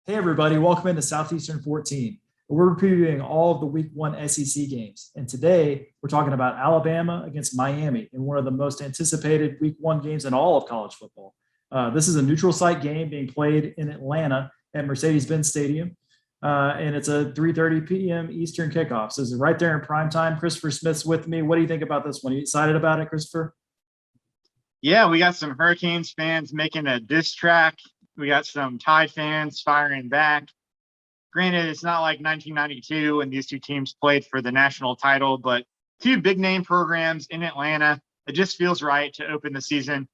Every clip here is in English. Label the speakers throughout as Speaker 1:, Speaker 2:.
Speaker 1: Hey, everybody, welcome into Southeastern 14. We're previewing all of the week one SEC games. And today we're talking about Alabama against Miami in one of the most anticipated week one games in all of college football. This is a neutral site game being played in Atlanta at Mercedes-Benz Stadium. And it's a 3:30 p.m. Eastern kickoff. So it's right there in prime time. Christopher Smith's with me. What do you think about this one? Are you excited about it, Christopher?
Speaker 2: Yeah, we got some Hurricanes fans making a diss track. We got some Tide fans firing back. Granted, it's not like 1992 when these two teams played for the national title, but two big name programs in Atlanta. It just feels right to open the season.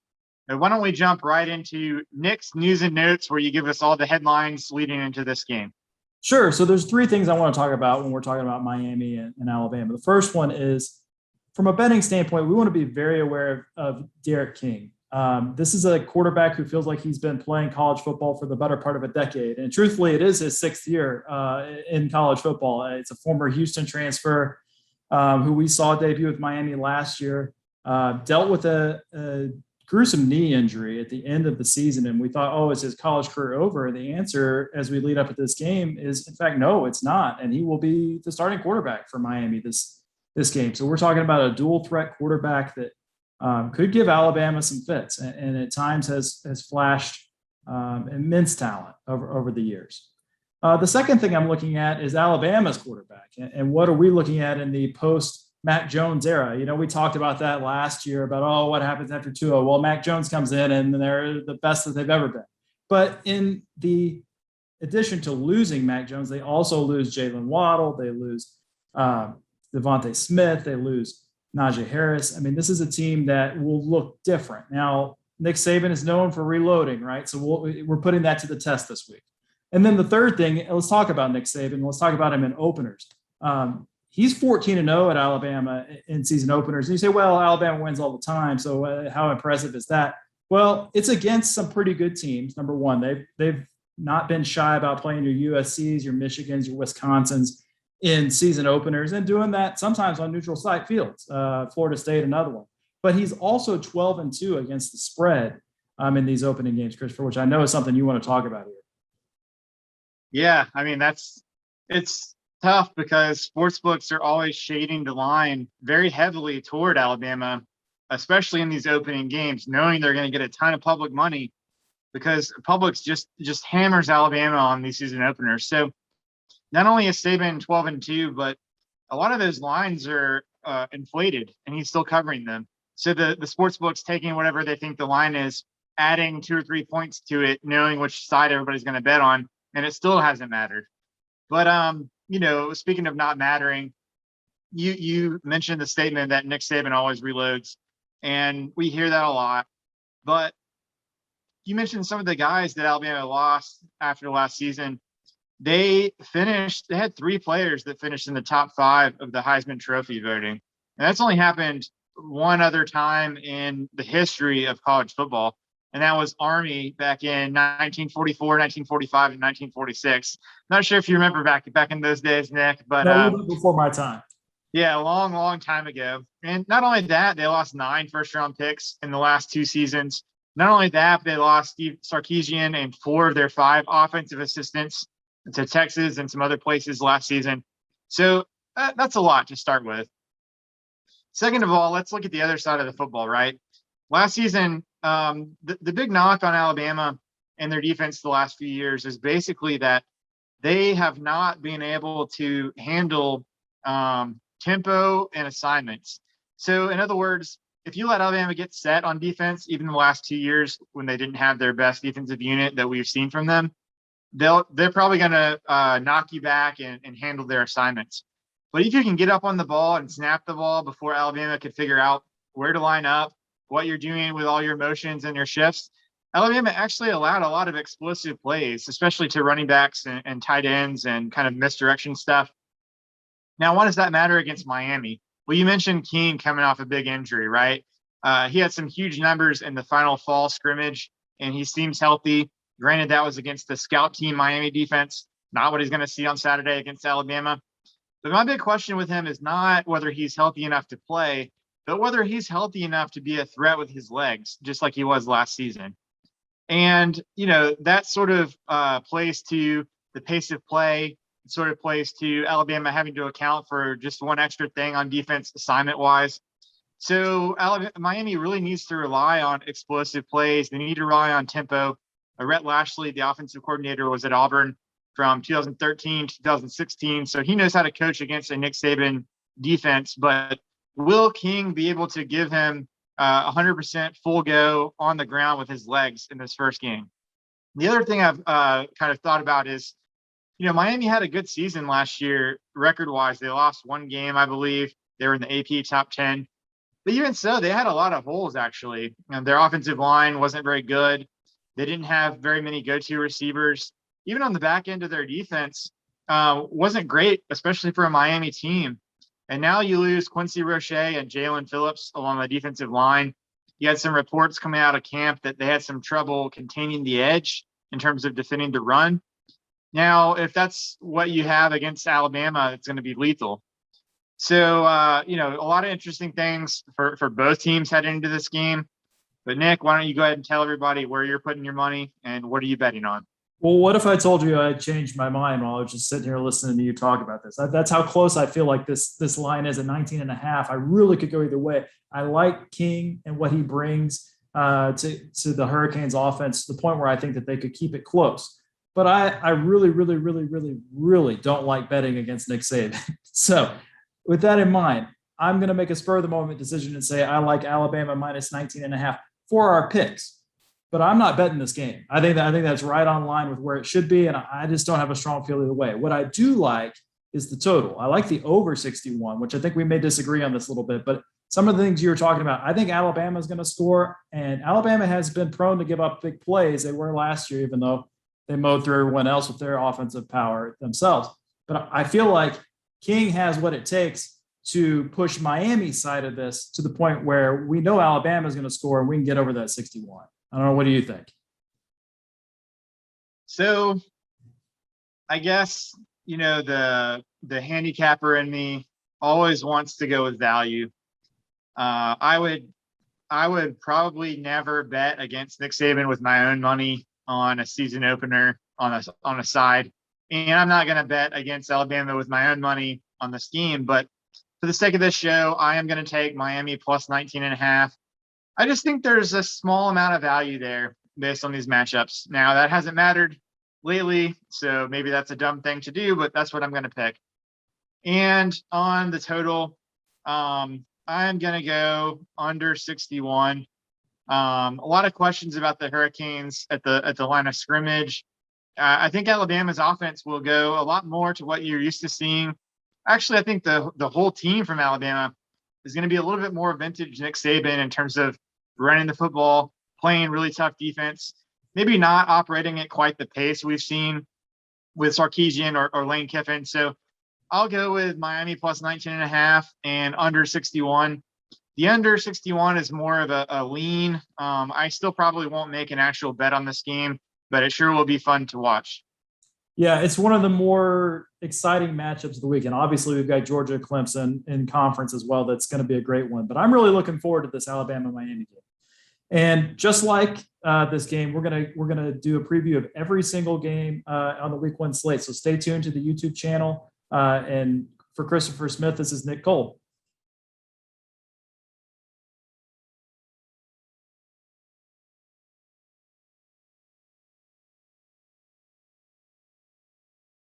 Speaker 2: And why don't we jump right into Nick's news and notes, where you give us all the headlines leading into this game?
Speaker 1: Sure. So there's three things I want to talk about when we're talking about Miami and Alabama. The first one is from a betting standpoint, we want to be very aware of Derek King. This is a quarterback who feels like he's been playing college football for the better part of a decade. And truthfully, it is his sixth year in college football. It's a former Houston transfer who we saw debut with Miami last year, dealt with a gruesome knee injury at the end of the season. And we thought, oh, is his college career over? And the answer, as we lead up to this game, is in fact, no, it's not. And he will be the starting quarterback for Miami this game. So we're talking about a dual threat quarterback that could give Alabama some fits, and at times has flashed immense talent over the years. The second thing I'm looking at is Alabama's quarterback, and what are we looking at in the post Mac Jones era? You know, we talked about that last year about, oh, what happens after Tua? Well, Mac Jones comes in and they're the best that they've ever been. But in the addition to losing Mac Jones, they also lose Jalen Waddle, they lose Devontae Smith, they lose Najee Harris. I mean, this is a team that will look different. Now, Nick Saban is known for reloading, right? So we're putting that to the test this week. And then the third thing, let's talk about Nick Saban. Let's talk about him in openers. He's 14-0 at Alabama in season openers. And you say, well, Alabama wins all the time, so how impressive is that? Well, it's against some pretty good teams. Number one, they've not been shy about playing your USCs, your Michigans, your Wisconsins in season openers, and doing that sometimes on neutral site fields. Florida State, another one. But he's also 12-2 against the spread in these opening games, Christopher, which I know is something you want to talk about here.
Speaker 2: Yeah, I mean, it's tough because sports books are always shading the line very heavily toward Alabama, especially in these opening games, knowing they're going to get a ton of public money because Publix just hammers Alabama on these season openers. So not only is Saban 12-2, but a lot of those lines are inflated, and he's still covering them. So the sports book's taking whatever they think the line is, adding 2 or 3 points to it, knowing which side everybody's going to bet on, and it still hasn't mattered. But speaking of not mattering, you mentioned the statement that Nick Saban always reloads, and we hear that a lot. But you mentioned some of the guys that Alabama lost after last season. They had 3 players that finished in the top 5 of the Heisman Trophy voting. And that's only happened one other time in the history of college football. And that was Army back in 1944, 1945, and 1946. Not sure if you remember back in those days, Nick, but
Speaker 1: no, a little bit before my time.
Speaker 2: Yeah, a long, long time ago. And not only that, they lost 9 first-round picks in the last 2 seasons. Not only that, they lost Steve Sarkisian and 4 of their 5 offensive assistants to Texas and some other places last season. So that's a lot to start with. Second of all, let's look at the other side of the football, right? Last season, the big knock on Alabama and their defense the last few years is basically that they have not been able to handle tempo and assignments. So in other words, if you let Alabama get set on defense, even the last 2 years when they didn't have their best defensive unit that we've seen from them, they're probably going to knock you back and handle their assignments. But if you can get up on the ball and snap the ball before Alabama could figure out where to line up, what you're doing with all your motions and your shifts, Alabama actually allowed a lot of explosive plays, especially to running backs and tight ends and kind of misdirection stuff. Now, why does that matter against Miami? Well, you mentioned King coming off a big injury, right? He had some huge numbers in the final fall scrimmage, and he seems healthy. Granted, that was against the scout team Miami defense, not what he's going to see on Saturday against Alabama. But my big question with him is not whether he's healthy enough to play, but whether he's healthy enough to be a threat with his legs, just like he was last season. And, that sort of plays to the pace of play. It sort of plays to Alabama having to account for just one extra thing on defense assignment wise. So Miami really needs to rely on explosive plays. They need to rely on tempo. Rhett Lashley, the offensive coordinator, was at Auburn from 2013 to 2016. So he knows how to coach against a Nick Saban defense. But will King be able to give him 100% full go on the ground with his legs in this first game? The other thing I've kind of thought about is, Miami had a good season last year record-wise. They lost one game, I believe. They were in the AP top 10. But even so, they had a lot of holes, actually. Their offensive line wasn't very good. They didn't have very many go-to receivers. Even on the back end of their defense, wasn't great, especially for a Miami team. And now you lose Quincy Roche and Jalen Phillips along the defensive line. You had some reports coming out of camp that they had some trouble containing the edge in terms of defending the run. Now, if that's what you have against Alabama, it's going to be lethal. So, a lot of interesting things for both teams heading into this game. But Nick, why don't you go ahead and tell everybody where you're putting your money and what are you betting on?
Speaker 1: Well, what if I told you I changed my mind while I was just sitting here listening to you talk about this? That's how close I feel like this line is at 19.5. I really could go either way. I like King and what he brings to the Hurricanes offense to the point where I think that they could keep it close. But I really, really, really, really, really don't like betting against Nick Saban. So with that in mind, I'm going to make a spur of the moment decision and say I like Alabama minus 19.5 for our picks. But I'm not betting this game. I think that's right on line with where it should be, and I just don't have a strong feel either way. What I do like is the total. I like the over 61, which I think we may disagree on this a little bit, but some of the things you were talking about, I think Alabama is going to score, and Alabama has been prone to give up big plays. They were last year, even though they mowed through everyone else with their offensive power themselves. But I feel like King has what it takes to push Miami's side of this to the point where we know Alabama is going to score and we can get over that 61. I don't know. What do you think?
Speaker 2: So I guess, the handicapper in me always wants to go with value. I would probably never bet against Nick Saban with my own money on a season opener on a side. And I'm not going to bet against Alabama with my own money on the scheme. But for the sake of this show, I am going to take Miami plus 19.5. I just think there's a small amount of value there based on these matchups. Now, that hasn't mattered lately, so maybe that's a dumb thing to do, but that's what I'm going to pick. And on the total, I'm going to go under 61. A lot of questions about the Hurricanes at the line of scrimmage. I think Alabama's offense will go a lot more to what you're used to seeing. Actually, I think the whole team from Alabama is going to be a little bit more vintage Nick Saban in terms of running the football, playing really tough defense, maybe not operating at quite the pace we've seen with Sarkisian or Lane Kiffin. So I'll go with Miami plus 19.5 and under 61. The under 61 is more of a lean. I still probably won't make an actual bet on this game, but it sure will be fun to watch.
Speaker 1: Yeah, it's one of the more exciting matchups of the weekend. Obviously, we've got Georgia Clemson in conference as well. That's going to be a great one. But I'm really looking forward to this Alabama-Miami game. And just like this game, we're gonna do a preview of every single game on the Week 1 slate. So stay tuned to the YouTube channel. And for Christopher Smith, this is Nick Cole.